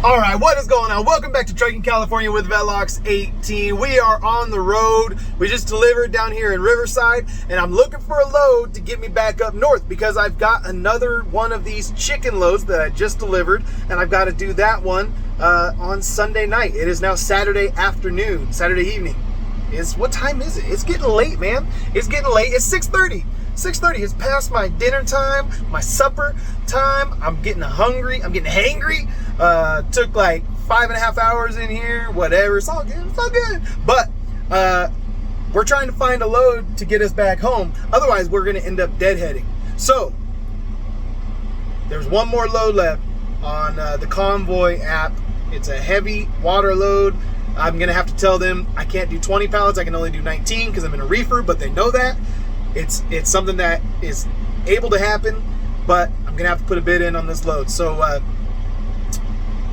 Alright, what is going on? Welcome back to Trucking California with Velox 18. We are on the road. We just delivered down here in Riverside, and I'm looking for a load to get me back up north because I've got another one of these chicken loads that I just delivered, and I've got to do that one on Sunday night. It is now Saturday afternoon, Saturday evening. What time is it? It's getting late, man. It's getting late. It's 6:30. 6:30 is past my dinner time, my supper time. I'm getting hungry. I'm getting hangry. Took like 5.5 hours in here. Whatever. It's all good. It's all good. But we're trying to find a load to get us back home. Otherwise, we're going to end up deadheading. So there's one more load left on the Convoy app. It's a heavy water load. I'm going to have to tell them I can't do 20 pallets. I can only do 19 because I'm in a reefer, but they know that. It's something that is able to happen, but I'm going to have to put a bid in on this load. So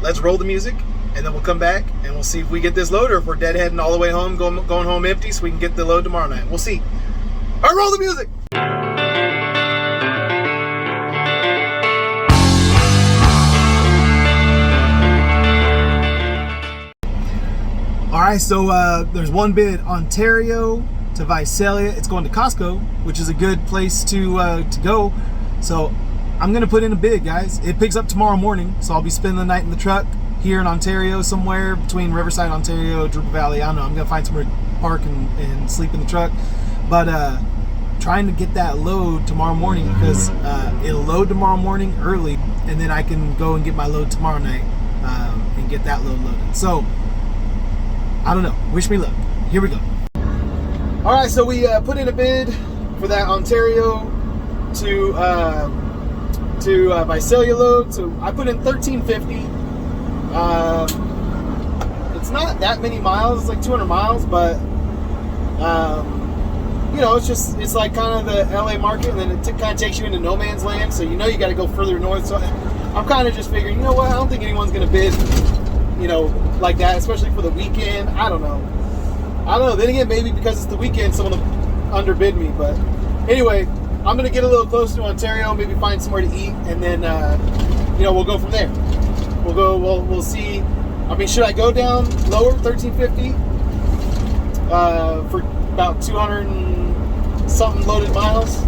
let's roll the music, and then we'll come back, and we'll see if we get this load or if we're deadheading all the way home, going home empty so we can get the load tomorrow night. We'll see. All right, roll the music. All right, so there's one bid, Ontario to Visalia. It's going to Costco, which is a good place to go. So I'm gonna put in a bid, guys. It picks up tomorrow morning, so I'll be spending the night in the truck here in Ontario, somewhere between Riverside, Ontario, Drupal Valley. I don't know. I'm gonna find somewhere to park and sleep in the truck. But trying to get that load tomorrow morning because it'll load tomorrow morning early, and then I can go and get my load tomorrow night and get that load loaded. So I don't know. Wish me luck. Here we go. All right, so we put in a bid for that Ontario to Visalia load. So I put in $13.50. It's not that many miles. It's like 200 miles, but you know, it's like kind of the LA market, and then it kind of takes you into no man's land. So you know you got to go further north. So I'm kind of just figuring, you know what? I don't think anyone's gonna bid, you know, like that, especially for the weekend. I don't know. Then again, maybe because it's the weekend, someone will underbid me. But anyway, I'm gonna get a little closer to Ontario, maybe find somewhere to eat, and then you know, we'll go from there. We'll see. I mean, should I go down lower, $13.50 for about 200 and something loaded miles?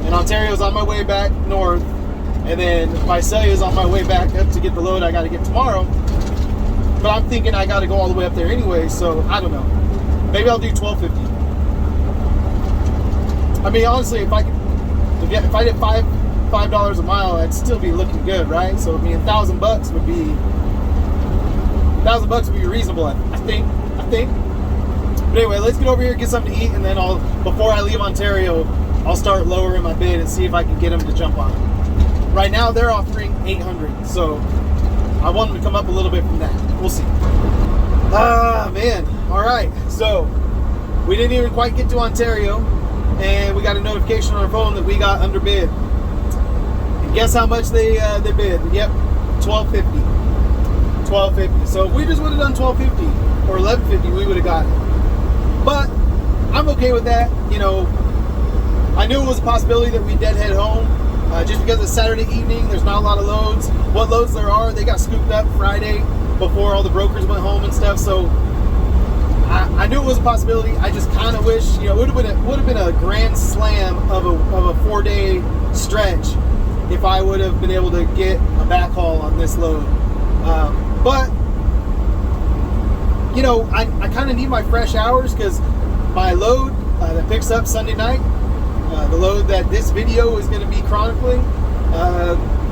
And Ontario's on my way back north, and then Visalia's on my way back up to get the load I got to get tomorrow. But I'm thinking I got to go all the way up there anyway, so I don't know. Maybe I'll do $12.50. I mean, honestly, if I did $5 a mile, I'd still be looking good, right? So I mean, $1,000 would be reasonable. I think. But anyway, let's get over here, get something to eat, and then before I leave Ontario, I'll start lowering my bid and see if I can get them to jump on it. Right now, they're offering $800, so I want them to come up a little bit from that. We'll see. Man. All right. So we didn't even quite get to Ontario, and we got a notification on our phone that we got underbid. And guess how much they bid? Yep, $12.50. $12.50. So if we just would have done $12.50 or $11.50, we would have got it. But I'm okay with that. You know, I knew it was a possibility that we deadhead home. Just because it's Saturday evening, there's not a lot of loads. What loads there are, they got scooped up Friday before all the brokers went home and stuff. So I knew it was a possibility. I just kind of wish, you know, it would have been a grand slam of a 4-day stretch if I would have been able to get a backhaul on this load. But you know, I kind of need my fresh hours because my load that picks up Sunday night, the load that this video is going to be chronicling,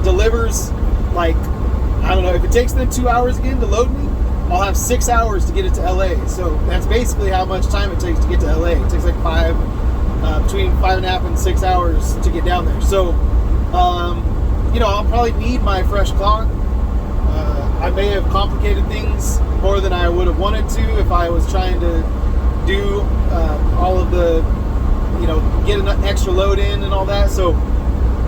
delivers like, I don't know, if it takes them 2 hours again to load me, I'll have 6 hours to get it to LA. So that's basically how much time it takes to get to LA. It takes like between 5.5 and 6 hours to get down there. So, you know, I'll probably need my fresh clock. I may have complicated things more than I would have wanted to if I was trying to do all of the, you know, get an extra load in and all that. So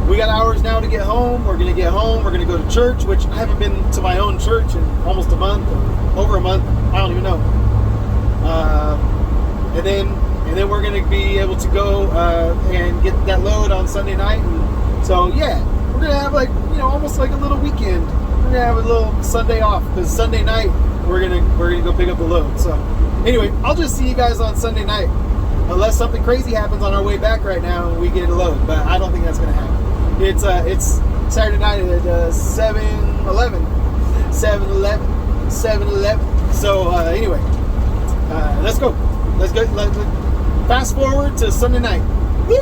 we got hours now to get home. We're gonna get home. We're gonna go to church, which I haven't been to my own church in almost a month, or over a month. I don't even know. And then we're gonna be able to go and get that load on Sunday night. And so yeah, we're gonna have, like, you know, almost like a little weekend. we're gonna have a little Sunday off because Sunday night we're gonna go pick up the load. So anyway, I'll just see you guys on Sunday night, unless something crazy happens on our way back right now and we get a load. But I don't think that's gonna happen. It's Saturday night at 7-Eleven. So anyway, let's go. Let's fast forward to Sunday night. Woo!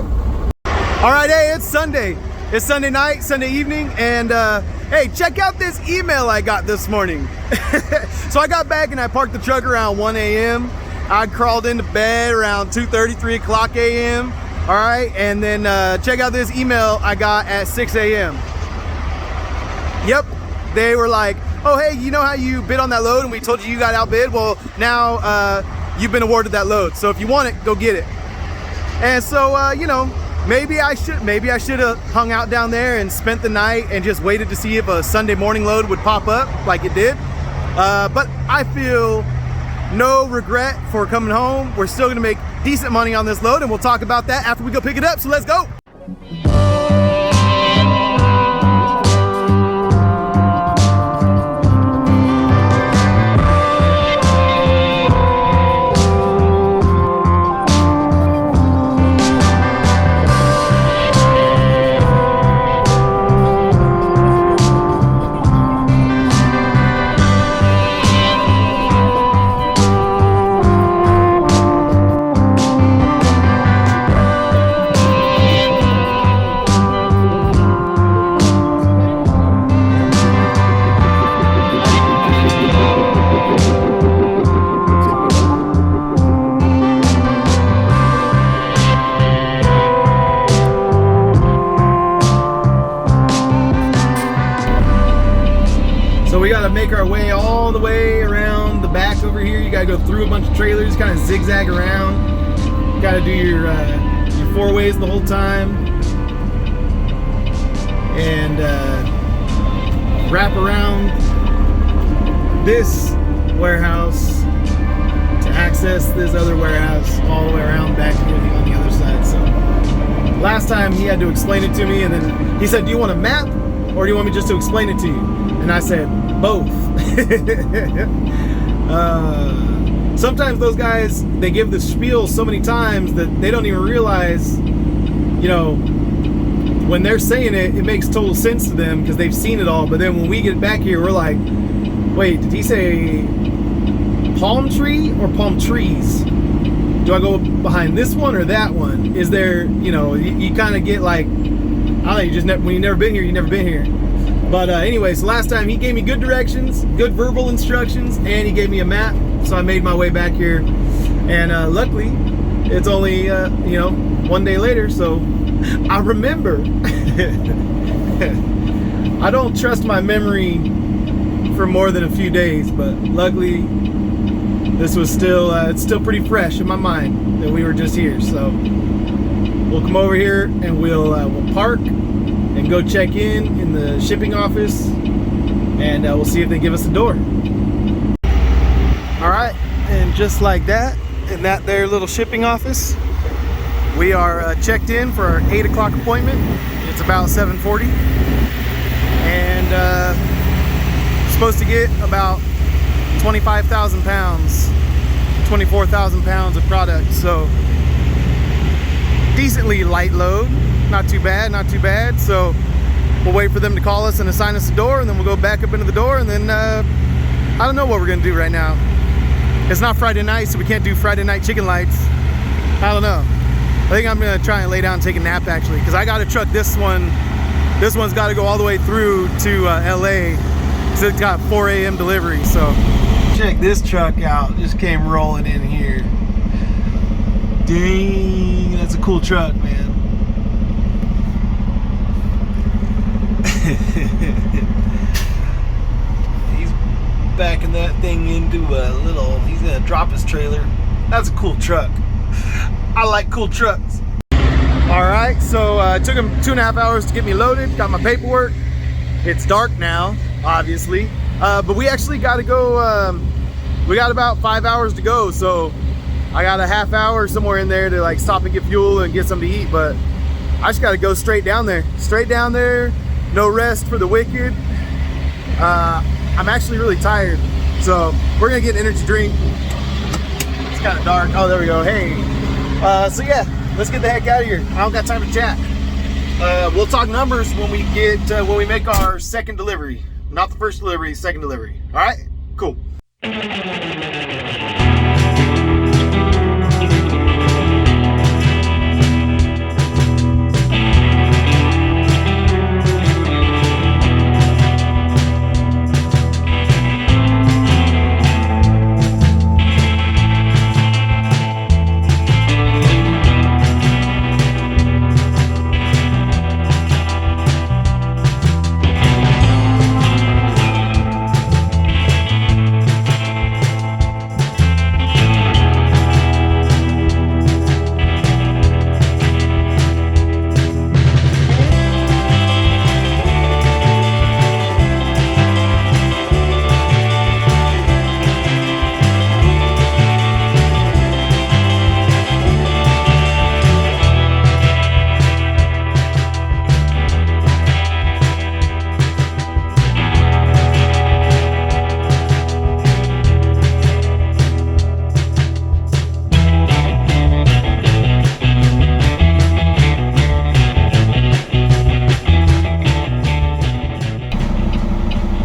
All right, hey, it's Sunday. It's Sunday night, Sunday evening, and hey, check out this email I got this morning. So I got back and I parked the truck around 1 a.m. I crawled into bed around 2:30, 3 o'clock a.m. All right, and then check out this email I got at 6 a.m. Yep, they were like, oh, hey, you know how you bid on that load and we told you got outbid? Well, now you've been awarded that load. So if you want it, go get it. And so, you know, maybe I should have hung out down there and spent the night and just waited to see if a Sunday morning load would pop up like it did. But I feel no regret for coming home. We're still gonna make decent money on this load, and we'll talk about that after we go pick it up. So let's go. So we gotta make our way all the way around the back over here. You gotta go through a bunch of trailers, kind of zigzag around. You gotta do your four ways the whole time. And wrap around this warehouse to access this other warehouse all the way around back on the other side. So last time he had to explain it to me, and then he said, do you want a map or do you want me just to explain it to you? And I said, both. Sometimes those guys, they give the spiel so many times that they don't even realize, you know, when they're saying it, it makes total sense to them because they've seen it all. But then when we get back here, we're like, wait, did he say palm tree or palm trees? Do I go behind this one or that one? Is there, you know, you kind of get like, I don't know, you just never, when you've never been here, you've never been here. But anyways, last time he gave me good directions, good verbal instructions, and he gave me a map. So I made my way back here, and luckily, it's only you know, one day later, so I remember. I don't trust my memory for more than a few days, but luckily, this was still it's still pretty fresh in my mind that we were just here. So we'll come over here and we'll park and go check in the shipping office, and we'll see if they give us a door. All right, and just like that, in that there little shipping office, we are checked in for our 8 o'clock appointment. It's about 7:40, and supposed to get about 25,000 pounds, 24,000 pounds of product. So decently light load. Not too bad, not too bad. So we'll wait for them to call us and assign us a door, and then we'll go back up into the door, and then I don't know what we're gonna do right now. It's not Friday night, so we can't do Friday night chicken lights. I don't know. I think I'm gonna try and lay down and take a nap actually, because I gotta truck this one. This one's gotta go all the way through to LA, because it's got 4 a.m. delivery. So check this truck out, just came rolling in here. Dang, that's a cool truck, man. He's backing that thing into a little, he's gonna drop his trailer. That's a cool truck. I like cool trucks. All right, so it took him 2.5 hours to get me loaded, got my paperwork. It's dark now, obviously, but we actually got to go, we got about 5 hours to go, so I got a half hour somewhere in there to like stop and get fuel and get something to eat, but I just got to go straight down there, no rest for the wicked. I'm actually really tired, so we're gonna get an energy drink. It's kind of dark. Oh, there we go. Hey, so yeah, let's get the heck out of here. I don't got time to chat. We'll talk numbers when we get when we make our second delivery. Not the first delivery, second delivery. All right, cool.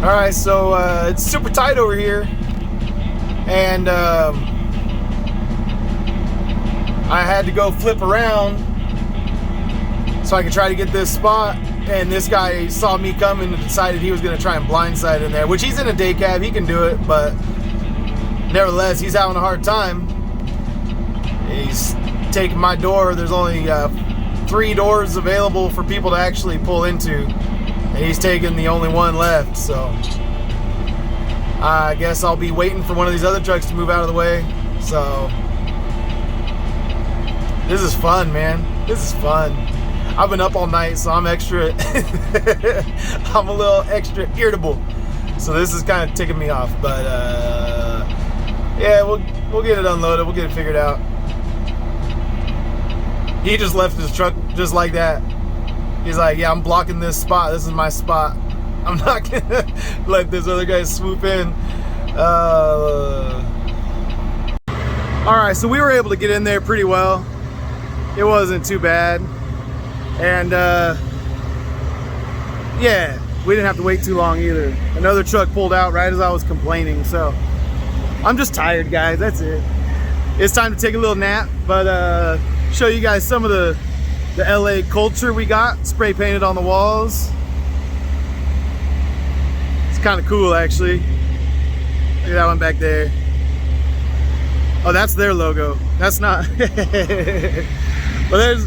Alright, so it's super tight over here, and I had to go flip around so I could try to get this spot, and this guy saw me coming and decided he was going to try and blindside in there, which he's in a day cab, he can do it, but nevertheless, he's having a hard time. He's taking my door. There's only 3 doors available for people to actually pull into. And he's taking the only one left, so I guess I'll be waiting for one of these other trucks to move out of the way. So this is fun, man. This is fun. I've been up all night, so I'm extra I'm a little extra irritable, so this is kind of ticking me off, but yeah, we'll get it unloaded, we'll get it figured out. He just left his truck just like that. He's like, yeah, I'm blocking this spot. This is my spot. I'm not gonna let this other guy swoop in. All right, so we were able to get in there pretty well. It wasn't too bad. And yeah, we didn't have to wait too long either. Another truck pulled out right as I was complaining. So I'm just tired, guys, that's it. It's time to take a little nap, but show you guys some of the LA culture we got spray painted on the walls. It's kind of cool, actually. Look at that one back there. Oh, that's their logo. That's not. But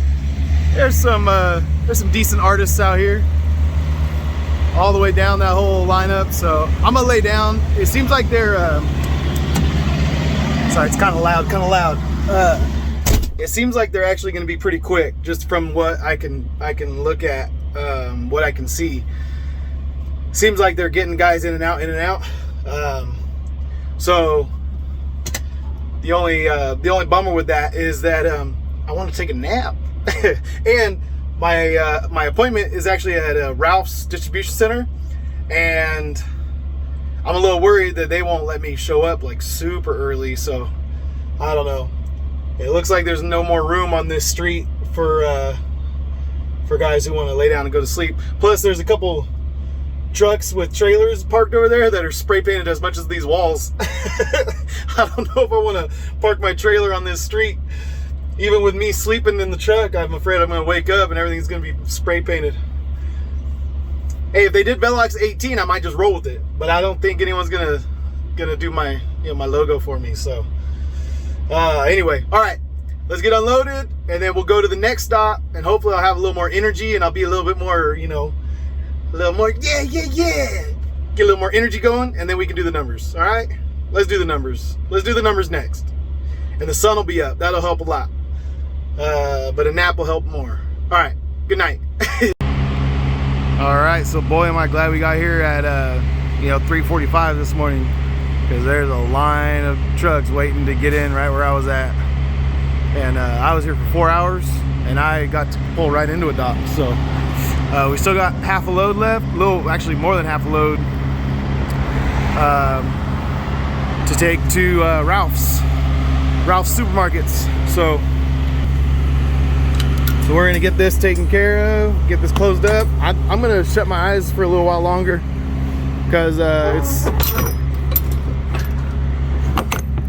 there's some decent artists out here, all the way down that whole lineup. So I'm gonna lay down. It seems like they're. Sorry, it's kind of loud. It seems like they're actually going to be pretty quick, just from what I can look at, what I can see. Seems like they're getting guys in and out. So the only bummer with that is that I want to take a nap, and my appointment is actually at Ralph's distribution center, and I'm a little worried that they won't let me show up like super early. So I don't know. It looks like there's no more room on this street for guys who want to lay down and go to sleep. Plus, there's a couple trucks with trailers parked over there that are spray painted as much as these walls. I don't know if I want to park my trailer on this street. Even with me sleeping in the truck, I'm afraid I'm going to wake up and everything's going to be spray painted. Hey, if they did Velox 18, I might just roll with it. But I don't think anyone's gonna do my my logo for me. So. Anyway, all right, let's get unloaded, and then we'll go to the next stop, and hopefully I'll have a little more energy, and I'll be a little bit more, a little more, yeah, get a little more energy going, and then we can do the numbers. All right, let's do the numbers. Let's do the numbers next, and the sun will be up. That'll help a lot, but a nap will help more. All right, good night. All right, so boy, am I glad we got here at 3:45 this morning. Because there's a line of trucks waiting to get in right where I was at. And I was here for 4 hours, and I got to pull right into a dock. So we still got half a load left, actually more than half a load. to take to Ralph's supermarkets. So we're gonna get this taken care of, get this closed up. I'm gonna shut my eyes for a little while longer because it's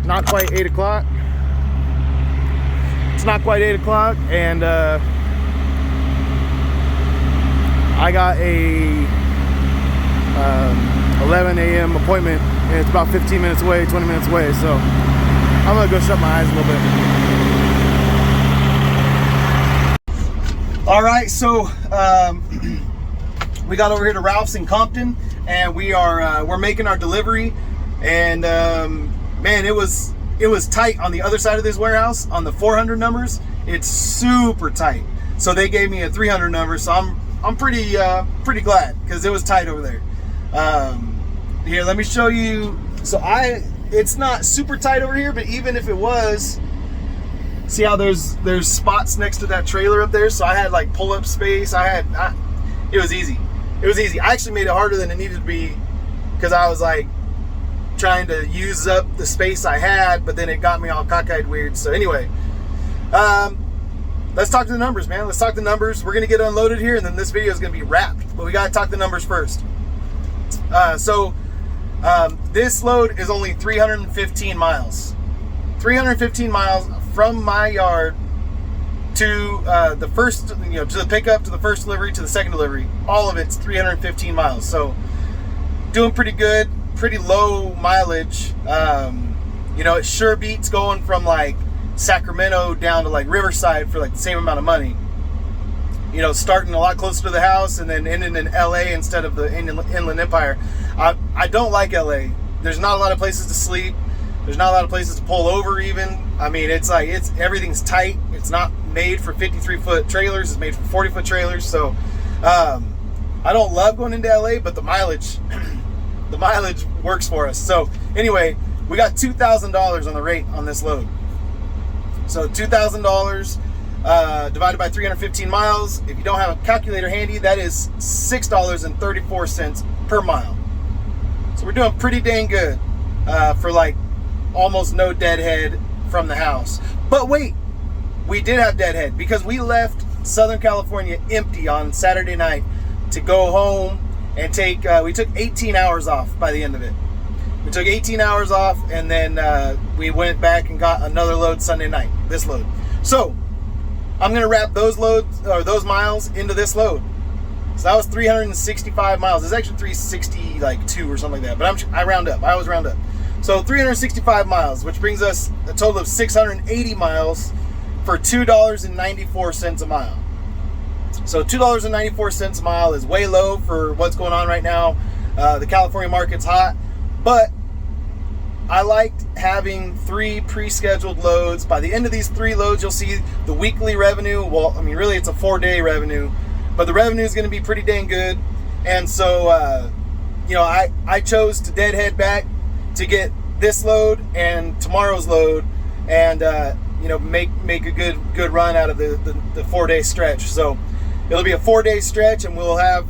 not quite 8 o'clock. It's not quite 8 o'clock, and I got a 11 a.m. appointment, and it's about 15 minutes away, 20 minutes away, so I'm gonna go shut my eyes a little bit. All right, so we got over here to Ralph's in Compton, and we're making our delivery, and man, it was tight on the other side of this warehouse on the 400 numbers. It's super tight, so they gave me a 300 number, so I'm pretty glad because it was tight over there. Here, let me show you. So it's not super tight over here, but even if it was, see how there's spots next to that trailer up there. So I had like pull-up space. It was easy. It was easy. I actually made it harder than it needed to be because I was like trying to use up the space I had, but then it got me all cockeyed weird. So anyway, let's talk to the numbers, man. Let's talk the numbers. We're gonna get unloaded here, and then this video is gonna be wrapped. But we gotta talk the numbers first. This load is only 315 miles. 315 miles from my yard to the first, to the pickup, to the first delivery, to the second delivery. All of it's 315 miles. So doing pretty good, pretty low mileage. It sure beats going from like Sacramento down to like Riverside for like the same amount of money. Starting a lot closer to the house and then ending in LA instead of the Inland Empire. I don't like LA. There's not a lot of places to sleep. There's not a lot of places to pull over even. I mean, everything's tight. It's not made for 53-foot trailers. It's made for 40-foot trailers. So I don't love going into LA, but the mileage works for us. So anyway, we got $2,000 on the rate on this load. So $2,000 divided by 315 miles. If you don't have a calculator handy, that is $6.34 per mile. So we're doing pretty dang good for like almost no deadhead from the house. But wait, we did have deadhead because we left Southern California empty on Saturday night to go home and we took 18 hours off by the end of it. We took 18 hours off, and then we went back and got another load Sunday night, this load. So I'm gonna wrap those those miles into this load. So that was 365 miles. It's actually 362 or something like that, but I round up. I always round up. So 365 miles, which brings us a total of 680 miles for $2.94 a mile. So $2.94 a mile is way low for what's going on right now. The California market's hot, but I liked having 3 pre-scheduled loads. By the end of these 3 loads, you'll see the weekly revenue. Well, I mean, really it's a 4-day revenue, but the revenue is going to be pretty dang good. And so, I chose to deadhead back to get this load and tomorrow's load, and make a good run out of the 4-day stretch. So it'll be a 4-day stretch, and we'll have,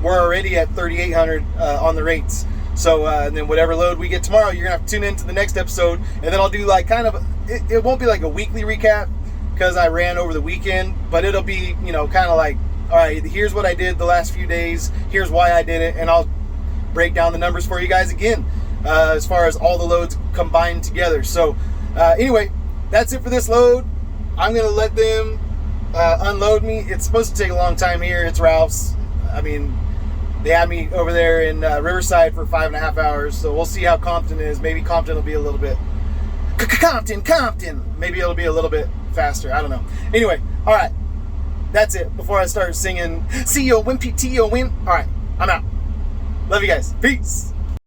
we're already at 3,800 on the rates. So and then whatever load we get tomorrow, you're gonna have to tune into the next episode, and then I'll do like it won't be like a weekly recap because I ran over the weekend, but it'll be kind of like, all right, here's what I did the last few days, here's why I did it, and I'll break down the numbers for you guys again as far as all the loads combined together. So anyway, that's it for this load. I'm gonna let them unload me. It's supposed to take a long time here. It's Ralph's. They had me over there in Riverside for 5.5 hours, so we'll see how Compton is. Maybe Compton will be a little bit... Compton! Maybe it'll be a little bit faster. I don't know. Anyway, all right. That's it. Before I start singing, see yo, win, PT, yo, win. All right, I'm out. Love you guys. Peace.